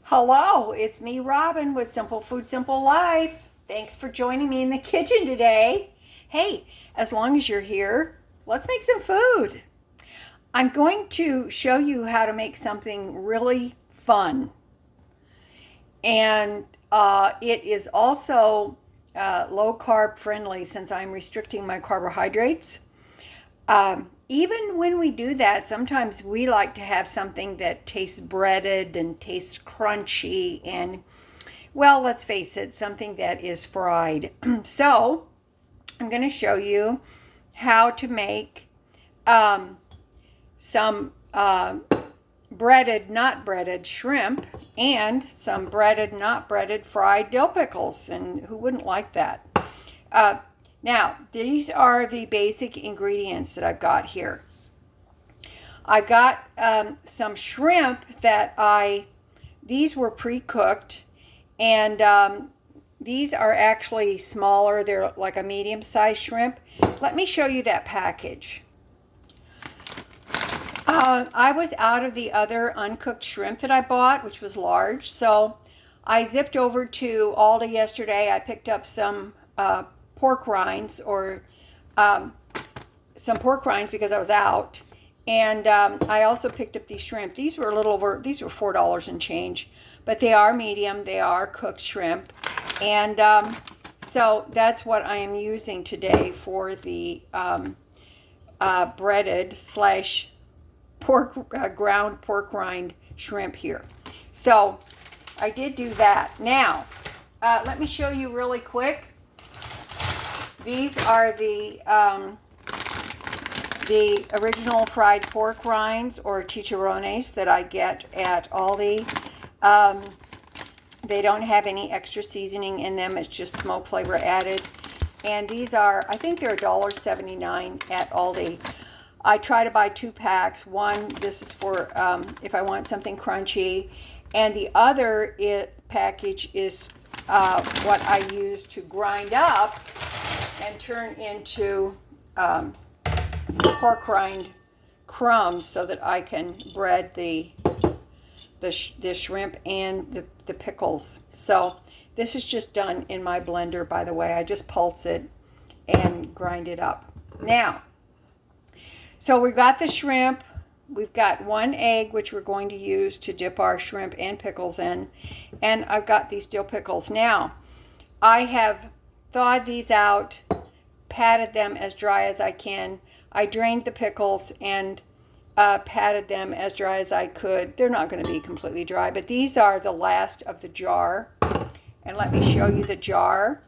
Hello, it's me, Robin, with Simple Food, Simple Life. Thanks for joining me in the kitchen today. Hey, as long as you're here, let's make some food. I'm going to show you how to make something really fun. And it is also low carb friendly since I'm restricting my carbohydrates. Even when we do that, sometimes we like to have something that tastes breaded and tastes crunchy and, well, let's face it, something that is fried. So I'm going to show you how to make some breaded, not breaded shrimp and some breaded, not breaded fried dill pickles. And who wouldn't like that? Now, these are the basic ingredients that I've got here. I've got some shrimp these were pre-cooked, and these are actually smaller. They're like a medium-sized shrimp. Let me show you that package. I was out of the other uncooked shrimp that I bought, which was large, so I zipped over to Aldi yesterday. I picked up some pork rinds or some pork rinds because I was out. And I also picked up these shrimp. These were these were $4 and change, but they are medium. They are cooked shrimp. And so that's what I am using today for the breaded slash ground pork rind shrimp here. So I did do that. Now, let me show you really quick. These are the original fried pork rinds or chicharrones that I get at Aldi. They don't have any extra seasoning in them. It's just smoke flavor added. And these are, I think they're $1.79 at Aldi. I try to buy 2 packs. One, this is for if I want something crunchy. And the other package is what I use to grind up and turn into pork rind crumbs so that I can bread the shrimp and the pickles. So this is just done in my blender, by the way. I just pulse it and grind it up. Now, so we've got the shrimp. We've got 1 egg, which we're going to use to dip our shrimp and pickles in. And I've got these dill pickles. Now, I have thawed these out, patted them as dry as I can. I drained the pickles and patted them as dry as I could. They're not going to be completely dry, but these are the last of the jar. And let me show you the jar.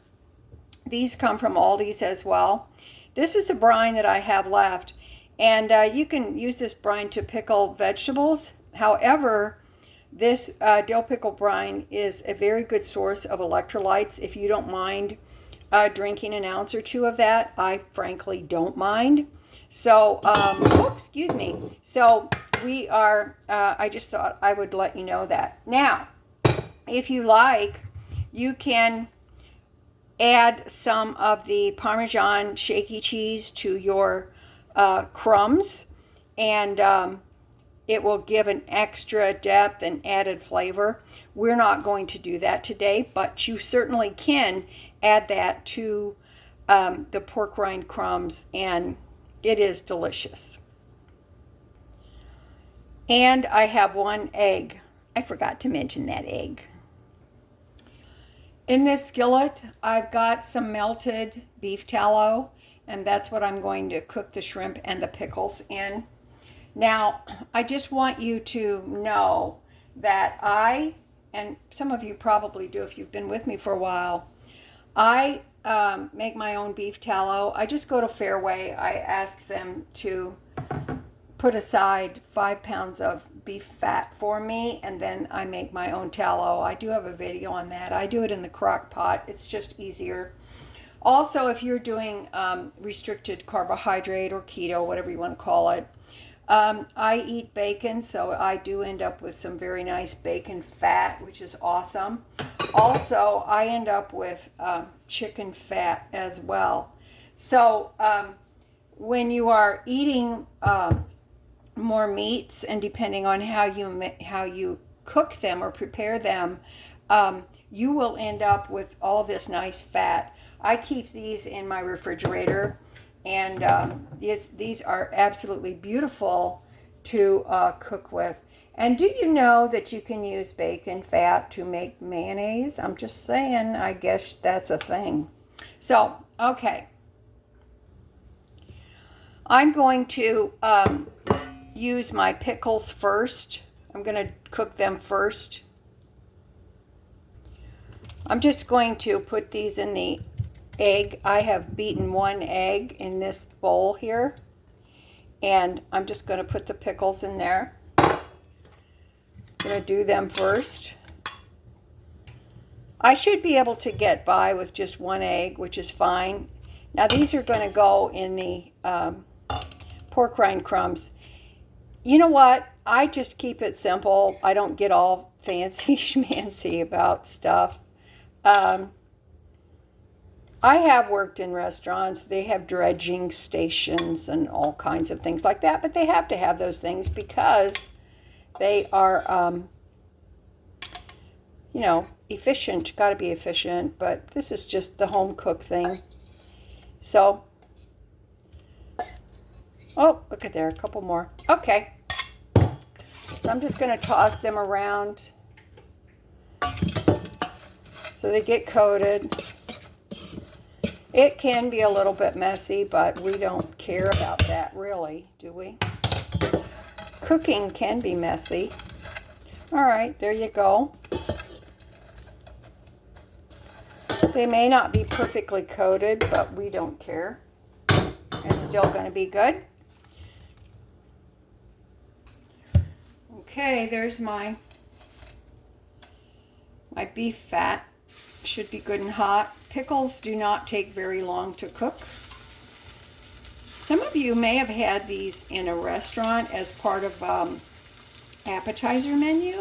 These come from Aldi's as well. This is the brine that I have left. And you can use this brine to pickle vegetables. However, this dill pickle brine is a very good source of electrolytes. If you don't mind drinking an ounce or 2 of that, I frankly don't mind. So, excuse me. So we are, I just thought I would let you know that. Now, if you like, you can add some of the Parmesan shaky cheese to your crumbs, and it will give an extra depth and added flavor. We're not going to do that today, but you certainly can add that to the pork rind crumbs, and it is delicious. And I have 1 egg. I forgot to mention that egg. In this skillet, I've got some melted beef tallow, and that's what I'm going to cook the shrimp and the pickles in. Now, I just want you to know that and some of you probably do if you've been with me for a while, I make my own beef tallow. I just go to Fairway. I ask them to put aside 5 pounds of beef fat for me, and then I make my own tallow. I do have a video on that. I do it in the crock pot. It's just easier. Also, if you're doing restricted carbohydrate or keto, whatever you want to call it, I eat bacon, so I do end up with some very nice bacon fat, which is awesome. Also, I end up with chicken fat as well. So when you are eating more meats, and depending on how you cook them or prepare them, you will end up with all this nice fat. I keep these in my refrigerator, and these are absolutely beautiful to cook with. And do you know that you can use bacon fat to make mayonnaise? I'm just saying, I guess that's a thing. So, okay. I'm going to use my pickles first. I'm going to cook them first. I'm just going to put these in the egg. I have beaten 1 egg in this bowl here. And I'm just going to put the pickles in there. I'm going to do them first. I should be able to get by with just 1 egg, which is fine. Now these are going to go in the pork rind crumbs. You know what? I just keep it simple. I don't get all fancy schmancy about stuff. I have worked in restaurants. They have dredging stations and all kinds of things like that, but they have to have those things because they are, you know, efficient. Got to be efficient, but this is just the home cook thing. So, oh, look at there, a couple more. Okay. So I'm just going to toss them around so they get coated. It can be a little bit messy, but we don't care about that really, do we? Cooking can be messy. All right, there you go. They may not be perfectly coated, but we don't care. It's still going to be good. Okay, there's my beef fat. Should be good and hot. Pickles do not take very long to cook. Some of you may have had these in a restaurant as part of appetizer menu,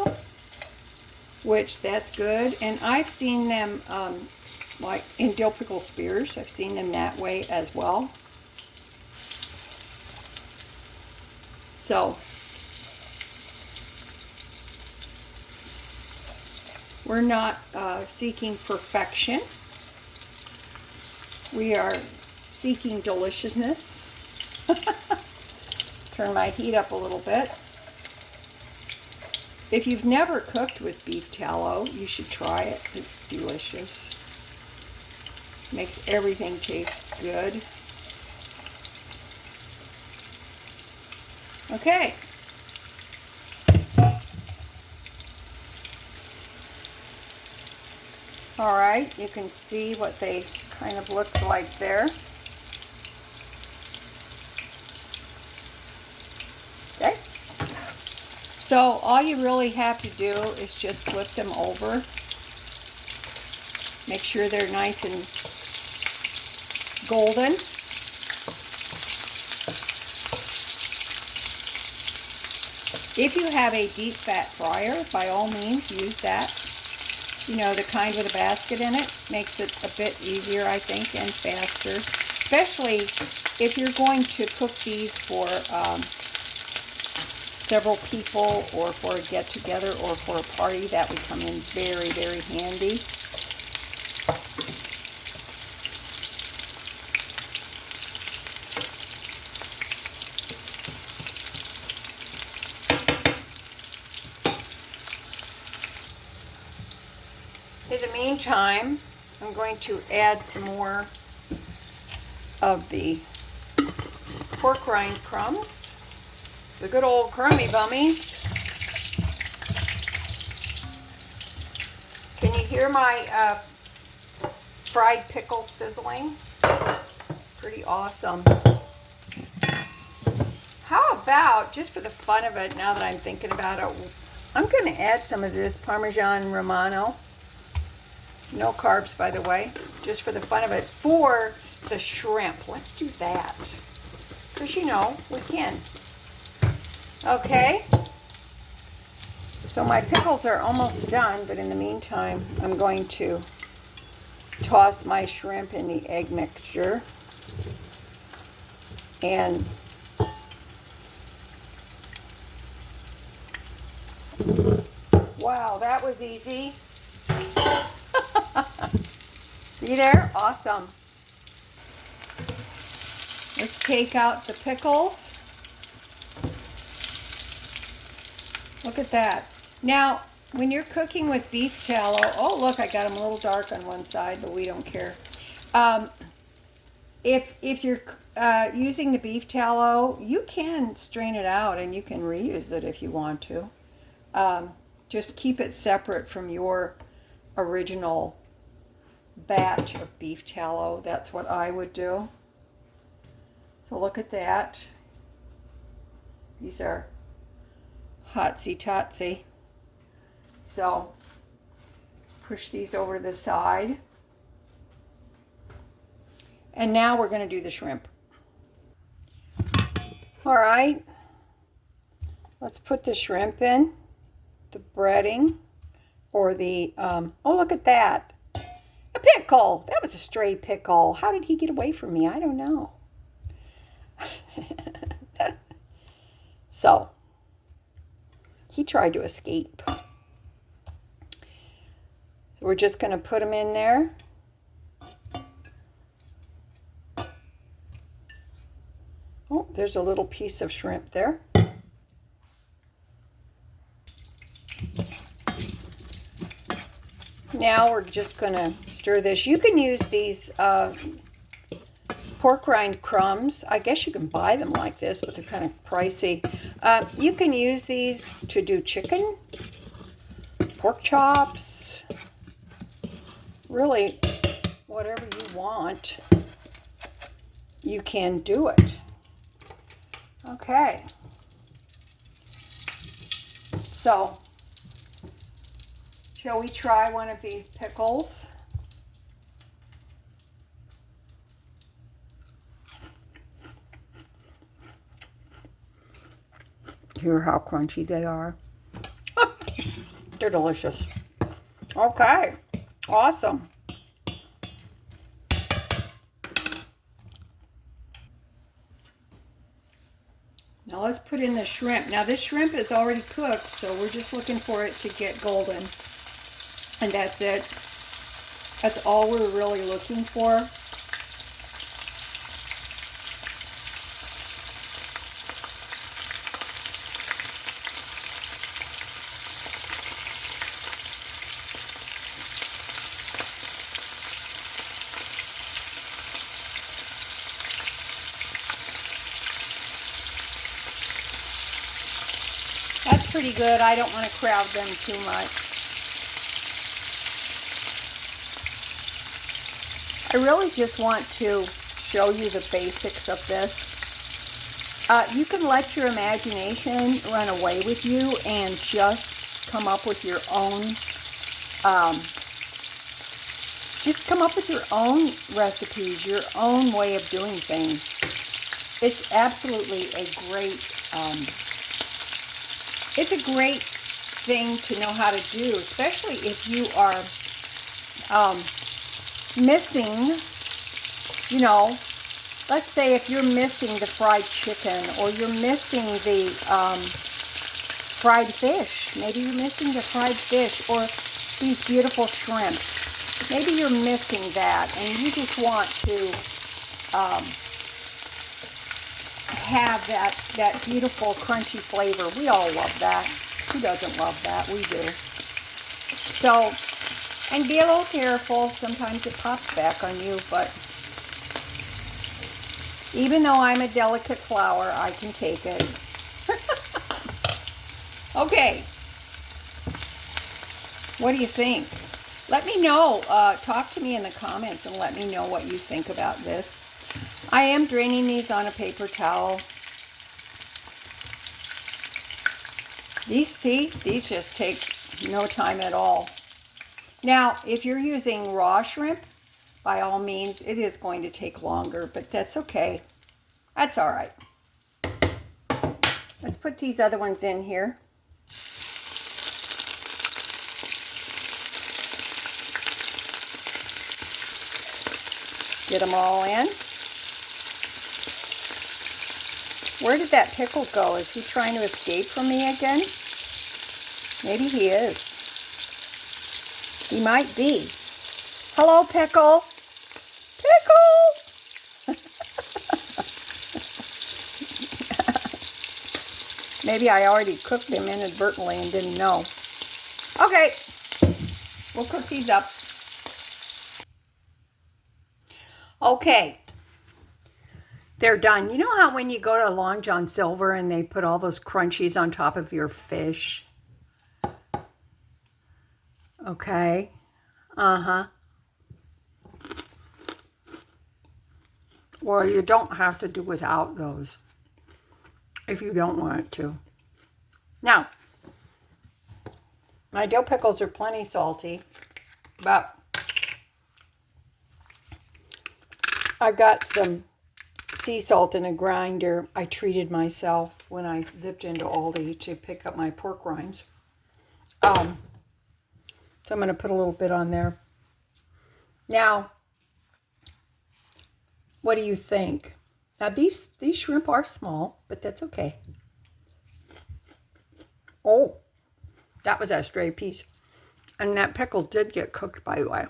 which that's good. And I've seen them like in dill pickle spears. I've seen them that way as well. So we're not seeking perfection. We are seeking deliciousness. Turn my heat up a little bit. If you've never cooked with beef tallow, you should try it. It's delicious. Makes everything taste good. Okay. All right, you can see what they kind of look like there. Okay. So all you really have to do is just flip them over. Make sure they're nice and golden. If you have a deep fat fryer, by all means use that. You know, the kind with a basket in it makes it a bit easier, I think, and faster. Especially if you're going to cook these for several people or for a get-together or for a party. That would come in very, very handy. In the meantime, I'm going to add some more of the pork rind crumbs. The good old crummy bummies. Can you hear my fried pickle sizzling? Pretty awesome. How about, just for the fun of it, now that I'm thinking about it, I'm going to add some of this Parmesan Romano. No carbs, by the way, just for the fun of it, for the shrimp. Let's do that, because you know, we can. Okay, so my pickles are almost done, but in the meantime, I'm going to toss my shrimp in the egg mixture. And Wow, that was easy. See there? Awesome. Let's take out the pickles. Look at that. Now, when you're cooking with beef tallow, oh look, I got them a little dark on one side, but we don't care. If you're using the beef tallow, you can strain it out and you can reuse it if you want to. Just keep it separate from your original batch of beef tallow. That's what I would do. So look at that. These are hotsy-totsy. So push these over to the side. And now we're going to do the shrimp. All right. Let's put the shrimp in, the breading, or the, oh, look at that. A pickle. That was a stray pickle. How did he get away from me? I don't know. So, he tried to escape. So we're just going to put him in there. Oh, there's a little piece of shrimp there. Now we're just going to stir this. You can use these pork rind crumbs. I guess you can buy them like this, but they're kind of pricey. You can use these to do chicken, pork chops, really whatever you want, you can do it. Okay. So, shall we try one of these pickles? Hear how crunchy they are. They're delicious. Okay, awesome. Now let's put in the shrimp. Now this shrimp is already cooked, so we're just looking for it to get golden. And that's it. That's all we're really looking for. That's pretty good. I don't want to crowd them too much. I really just want to show you the basics of this. You can let your imagination run away with you and just come up with your own, recipes, your own way of doing things. It's absolutely a great, it's a great thing to know how to do, especially if you are missing, you know, let's say if you're missing the fried chicken or you're missing the fried fish. Maybe you're missing the fried fish or these beautiful shrimp. Maybe you're missing that and you just want to have that beautiful crunchy flavor. We all love that. Who doesn't love that? We do. So, and be a little careful. Sometimes it pops back on you, but even though I'm a delicate flower, I can take it. Okay. What do you think? Let me know. Talk to me in the comments and let me know what you think about this. I am draining these on a paper towel. These just take no time at all. Now, if you're using raw shrimp, by all means, it is going to take longer, but that's okay. That's all right. Let's put these other ones in here. Get them all in. Where did that pickle go? Is he trying to escape from me again? Maybe he is. He might be. Hello, Pickle. Pickle! Maybe I already cooked them inadvertently and didn't know. Okay, we'll cook these up. Okay, they're done. You know how when you go to Long John Silver and they put all those crunchies on top of your fish? Okay. Uh-huh. Well, you don't have to do without those if you don't want to. Now, my dill pickles are plenty salty, but I've got some sea salt in a grinder. I treated myself when I zipped into Aldi to pick up my pork rinds. So I'm going to put a little bit on there. Now, what do you think? Now, these shrimp are small, but that's okay. Oh, that was a stray piece. And that pickle did get cooked, by the way.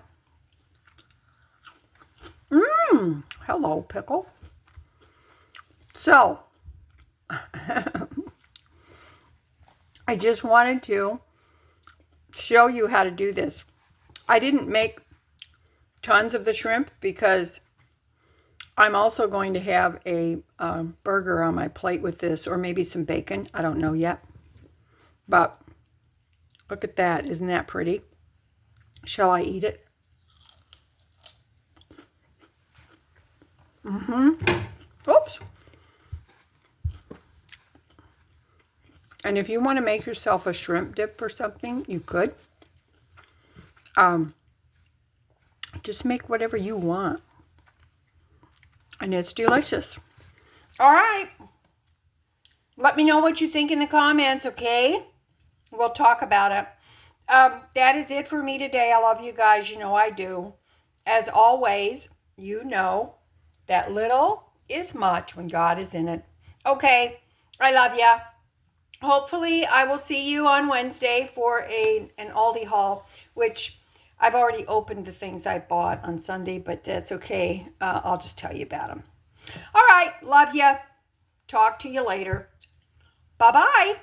Hello, pickle. So, I just wanted to show you how to do this. I didn't make tons of the shrimp because I'm also going to have a burger on my plate with this, or maybe some bacon. I don't know yet. But look at that. Isn't that pretty? Shall I eat it? Oops. And if you want to make yourself a shrimp dip or something, you could. Just make whatever you want. And it's delicious. All right. Let me know what you think in the comments, okay? We'll talk about it. That is it for me today. I love you guys. You know I do. As always, you know that little is much when God is in it. Okay. I love ya. Hopefully, I will see you on Wednesday for an Aldi haul, which I've already opened the things I bought on Sunday, but that's okay. I'll just tell you about them. All right. Love ya. Talk to you later. Bye-bye.